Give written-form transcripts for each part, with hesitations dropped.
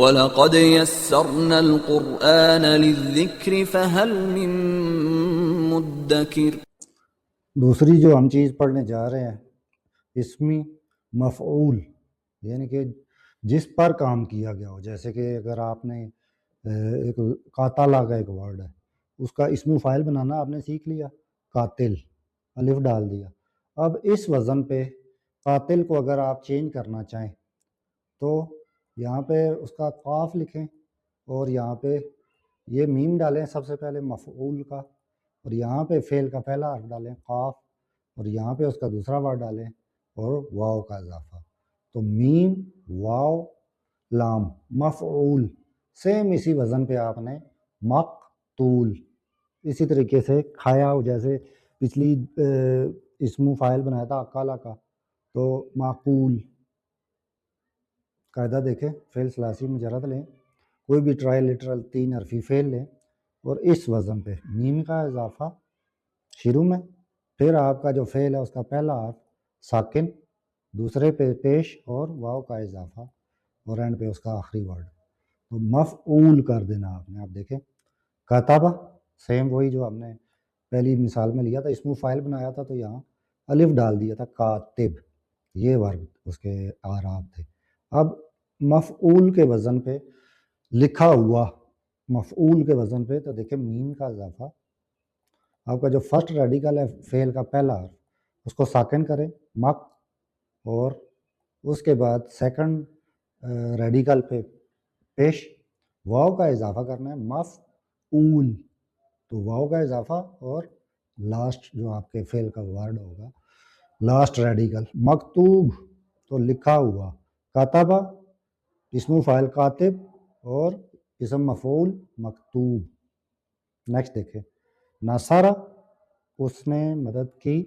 وَلَقَدْ يَسَّرْنَا الْقُرْآنَ لِلذِّكْرِ فَهَلْ مِن مُدَّكِرٍ۔ دوسری جو ہم چیز پڑھنے جا رہے ہیں اسمی مفعول، یعنی کہ جس پر کام کیا گیا ہو. جیسے کہ اگر آپ نے ایک قاتلہ کا ایک ورڈ ہے، اس کا اسم فاعل بنانا آپ نے سیکھ لیا، قاتل، الف ڈال دیا. اب اس وزن پہ قاتل کو اگر آپ چینج کرنا چاہیں تو یہاں پہ اس کا قاف لکھیں اور یہاں پہ یہ میم ڈالیں سب سے پہلے مفعول کا، اور یہاں پہ فعل کا پہلا حرف ڈالیں قاف، اور یہاں پہ اس کا دوسرا ورڈ ڈالیں اور واو کا اضافہ. تو میم واو لام مفعول، سیم اسی وزن پہ آپ نے مقتول. اسی طریقے سے کھایا ہو، جیسے پچھلی اسم فاعل بنایا تھا اکالا کا، تو معقول. قاعدہ دیکھیں، فعل ثلاثی مجرد لیں، کوئی بھی ٹرائی لٹرل 3 حرفی فعل لیں اور اس وزن پہ میم کا اضافہ شروع میں، پھر آپ کا جو فعل ہے اس کا پہلا حرف ساکن، دوسرے پہ پیش اور واو کا اضافہ، اور اینڈ پہ اس کا آخری ورڈ. تو مفعول کر دینا آپ نے. آپ دیکھیں کاتبہ، سیم وہی جو ہم نے پہلی مثال میں لیا تھا، اسم فاعل بنایا تھا تو یہاں الف ڈال دیا تھا کاتب، یہ ورب اس کے اعراب تھے. اب مفعول کے وزن پہ لکھا ہوا، مفعول کے وزن پہ تو دیکھیں میم کا اضافہ، آپ کا جو فرسٹ ریڈیکل ہے فعل کا پہلا حرف اس کو ساکن کریں مک، اور اس کے بعد سیکنڈ ریڈیکل پہ پیش واو کا اضافہ کرنا ہے مفعول. تو واو کا اضافہ اور لاسٹ جو آپ کے فعل کا ورڈ ہوگا لاسٹ ریڈیکل. مکتوب تو لکھا ہوا، کاتبہ اسم فاعل کاتب اور اسم مفعول مکتوب. نیکسٹ دیکھیں نصرہ، اس نے مدد کی،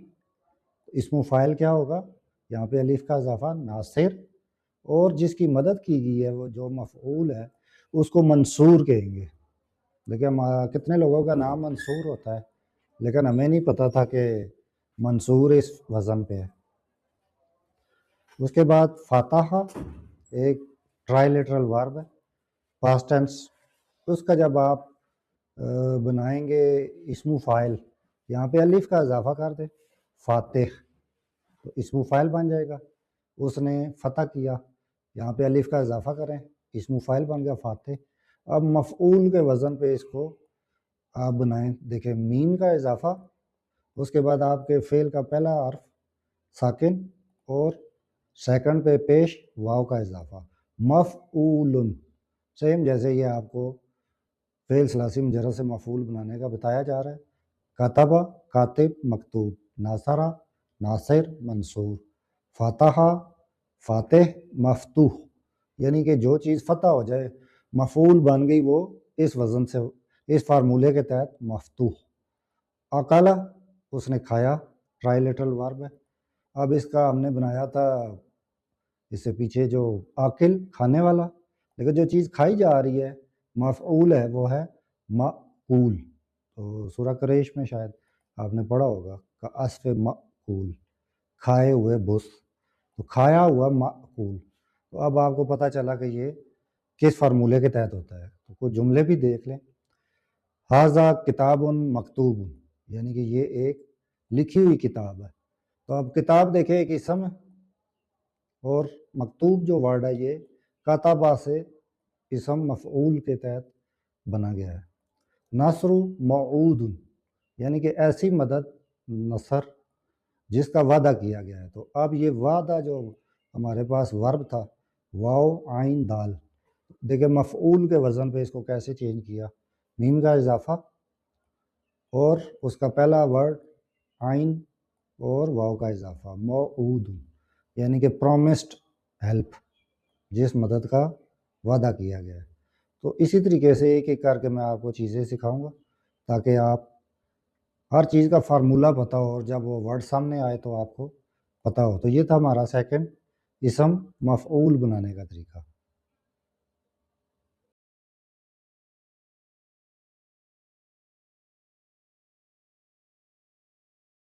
اسم فاعل کیا ہوگا، یہاں پہ الف کا اضافہ ناصر، اور جس کی مدد کی گئی ہے وہ جو مفعول ہے اس کو منصور کہیں گے. دیکھیں کتنے لوگوں کا نام منصور ہوتا ہے، لیکن ہمیں نہیں پتہ تھا کہ منصور اس وزن پہ ہے. اس کے بعد فاتحہ ایک ٹرائی لیٹرل ورب ہے، پاسٹ ٹینس. اس کا جب آپ بنائیں گے اسم فاعل، یہاں پہ الف کا اضافہ کر دیں فاتح، تو اسم فاعل بن جائے گا. اس نے فتح کیا، یہاں پہ الف کا اضافہ کریں، اسم فاعل بن گیا فاتح. اب مفعول کے وزن پہ اس کو آپ بنائیں، دیکھیں میم کا اضافہ، اس کے بعد آپ کے فعل کا پہلا حرف ساکن اور سیکنڈ پہ پیش واو کا اضافہ مفعول. سیم جیسے یہ آپ کو فعل ثلاثی مجرد سے مفعول بنانے کا بتایا جا رہا ہے. کاتبہ کاتب مکتوب، ناصرہ ناصر منصور، فاتحہ فاتح مفتوح. یعنی کہ جو چیز فتح ہو جائے مفعول بن گئی، وہ اس وزن سے اس فارمولے کے تحت مفتوح. اکالا، اس نے کھایا، ٹرائی لیٹرل ورب ہے. اب اس کا ہم نے بنایا تھا اس سے پیچھے جو آکل کھانے والا، لیکن جو چیز کھائی جا رہی ہے مفعول ہے وہ ہے مأکول. تو سورہ قریش میں شاید آپ نے پڑھا ہوگا کہ اسف مأکول، کھائے ہوئے بس، تو کھایا ہوا مأکول. تو اب آپ کو پتہ چلا کہ یہ کس فارمولے کے تحت ہوتا ہے. تو کچھ جملے بھی دیکھ لیں. ھذا کتاب مکتوب، یعنی کہ یہ ایک لکھی ہوئی کتاب ہے. تو اب کتاب دیکھیں ایک اسم ہے، اور مکتوب جو ورڈ ہے یہ کاتبہ سے اسم مفعول کے تحت بنا گیا ہے. نصر موعود، یعنی کہ ایسی مدد نصر جس کا وعدہ کیا گیا ہے. تو اب یہ وعدہ جو ہمارے پاس ورب تھا واو عین دال، دیکھیں مفعول کے وزن پہ اس کو کیسے چینج کیا، میم کا اضافہ اور اس کا پہلا ورڈ عین اور واو کا اضافہ موعود، یعنی کہ پرومسڈ ہیلپ، جس مدد کا وعدہ کیا گیا ہے. تو اسی طریقے سے ایک ایک کر کے میں آپ کو چیزیں سکھاؤں گا تاکہ آپ ہر چیز کا فارمولہ پتہ ہو، اور جب وہ ورڈ سامنے آئے تو آپ کو پتہ ہو. تو یہ تھا ہمارا سیکنڈ اسم مفعول بنانے کا طریقہ.